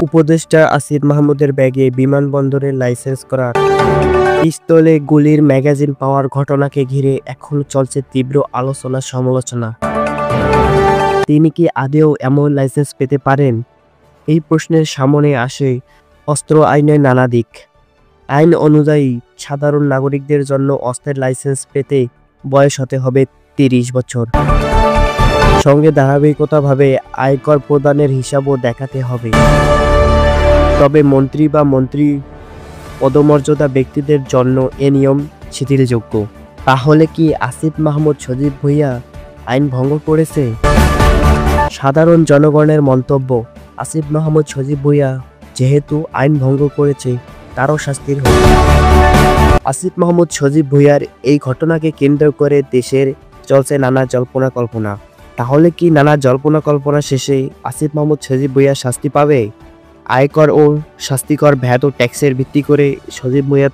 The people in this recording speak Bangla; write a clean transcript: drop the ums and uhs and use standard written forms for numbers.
উপদেষ্টা আসিফ মাহমুদের ব্যাগে বিমানবন্দরের লাইসেন্স করা পিস্তলে গুলির ম্যাগাজিন পাওয়ার ঘটনাকে ঘিরে এখন চলছে তীব্র আলোচনা সমালোচনা। তিনি কি আদেও এমন লাইসেন্স পেতে পারেন? এই প্রশ্নের সামনে আসে অস্ত্র আইনের নানা দিক। আইন অনুযায়ী সাধারণ নাগরিকদের জন্য অস্ত্রের লাইসেন্স পেতে বয়স হতে হবে ৩০ বছর। সঙ্গে ধারাবাহিকতাভাবে আয়কর প্রদানের হিসাবও দেখাতে হবে। তবে মন্ত্রী বা মন্ত্রী পদমর্যাদা ব্যক্তিদের জন্য এ নিয়ম শিথিলযোগ্য। তাহলে কি আসিফ মাহমুদ সজীব ভুঁইয়া আইন ভঙ্গ করেছে? সাধারণ জনগণের মন্তব্য, আসিফ মাহমুদ সজীব ভুঁইয়া যেহেতু আইন ভঙ্গ করেছে তারও শাস্তির হবে। আসিফ মাহমুদ সজীব ভুঁইয়ার এই ঘটনাকে কেন্দ্র করে দেশের চলছে নানা জল্পনা কল্পনা। তাহলে কি নানা জল্পনা কল্পনা শেষে আসিফ মাহমুদ সজীব ভুঁইয়া শাস্তি পাবে? আয়কর ও শাস্তিকর ভ্যাট ও ট্যাক্সের ভিত্তি করে সজীব ভুঁইয়া